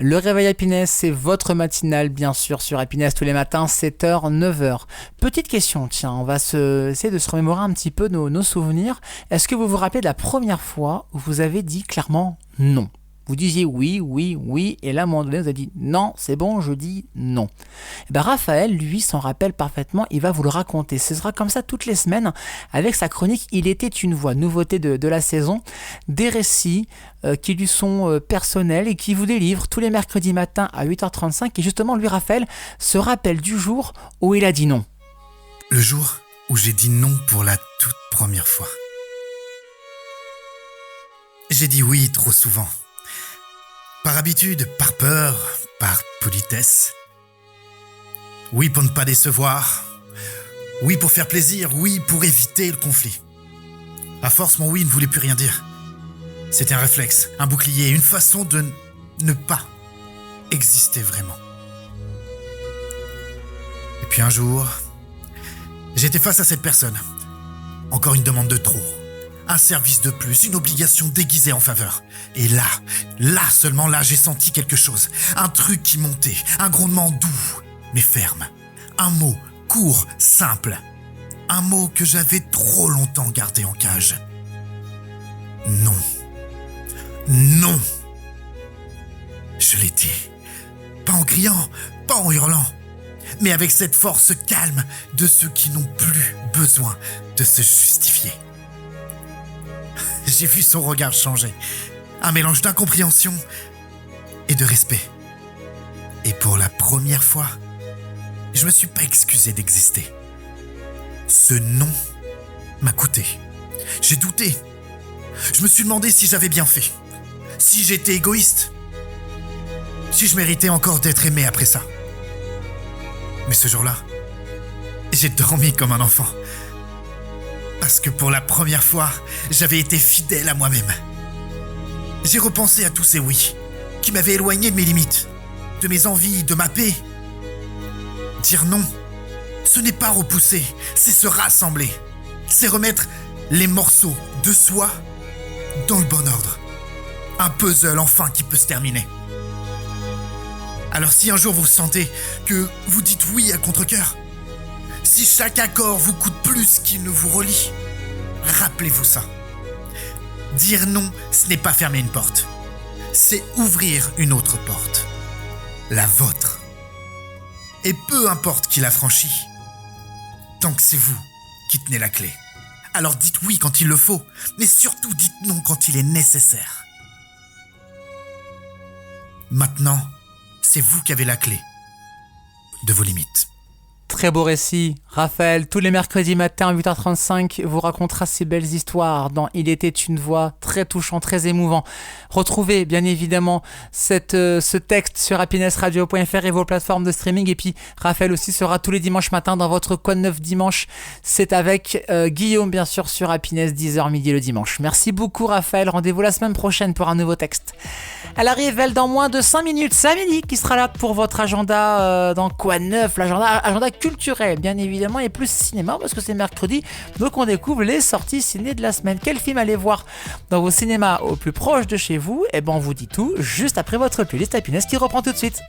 Le réveil Happiness, c'est votre matinale, bien sûr, sur Happiness tous les matins, 7h, 9h. Petite question, tiens, on va essayer de se remémorer un petit peu nos souvenirs. Est-ce que vous vous rappelez de la première fois où vous avez dit clairement non ? Vous disiez oui, oui, oui, et là, à un moment donné, vous avez dit non, c'est bon, je dis non. Et ben Raphaël, lui, s'en rappelle parfaitement, il va vous le raconter. Ce sera comme ça toutes les semaines, avec sa chronique « Il était une voix », nouveauté de la saison, des récits qui lui sont personnels et qui vous délivrent tous les mercredis matins à 8h35. Et justement, lui, Raphaël, se rappelle du jour où il a dit non. Le jour où j'ai dit non pour la toute première fois. J'ai dit oui trop souvent. Par habitude, par peur, par politesse. Oui pour ne pas décevoir. Oui pour faire plaisir. Oui pour éviter le conflit. À force, mon oui ne voulait plus rien dire. C'était un réflexe, un bouclier, une façon de ne pas exister vraiment. Et puis un jour, j'étais face à cette personne. Encore une demande de trop. Un service de plus, une obligation déguisée en faveur. Et là seulement là, j'ai senti quelque chose. Un truc qui montait, un grondement doux, mais ferme. Un mot court, simple. Un mot que j'avais trop longtemps gardé en cage. Non. Non. Je l'ai dit. Pas en criant, pas en hurlant, mais avec cette force calme de ceux qui n'ont plus besoin de se justifier. J'ai vu son regard changer. Un mélange d'incompréhension et de respect. Et pour la première fois, je me suis pas excusé d'exister. Ce non m'a coûté. J'ai douté. Je me suis demandé si j'avais bien fait. Si j'étais égoïste. Si je méritais encore d'être aimé après ça. Mais ce jour-là, j'ai dormi comme un enfant. Parce que pour la première fois, j'avais été fidèle à moi-même. J'ai repensé à tous ces oui, qui m'avaient éloigné de mes limites, de mes envies, de ma paix. Dire non, ce n'est pas repousser, c'est se rassembler. C'est remettre les morceaux de soi dans le bon ordre. Un puzzle enfin qui peut se terminer. Alors si un jour vous sentez que vous dites oui à contre-cœur, si chaque accord vous coûte plus qu'il ne vous relie, rappelez-vous ça. Dire non, ce n'est pas fermer une porte. C'est ouvrir une autre porte. La vôtre. Et peu importe qui la franchit, tant que c'est vous qui tenez la clé. Alors dites oui quand il le faut, mais surtout dites non quand il est nécessaire. Maintenant, c'est vous qui avez la clé de vos limites. Très beau récit. Raphaël, tous les mercredis matins à 8h35, vous racontera ces belles histoires dans Il était une voix, très touchant, très émouvant. Retrouvez bien évidemment ce texte sur happinessradio.fr et vos plateformes de streaming. Et puis Raphaël aussi sera tous les dimanches matins dans votre Quoi de neuf dimanche. C'est avec Guillaume bien sûr sur Happiness, 10h midi le dimanche. Merci beaucoup Raphaël, rendez-vous la semaine prochaine pour un nouveau texte. Elle arrive elle dans moins de 5 minutes, c'est Amélie qui sera là pour votre agenda dans Quoi de neuf, agenda culturel bien évidemment et plus cinéma parce que c'est mercredi, donc on découvre les sorties ciné de la semaine. Quel film allez voir dans vos cinémas au plus proche de chez vous? Et ben on vous dit tout juste après votre playlist Happiness qui reprend tout de suite.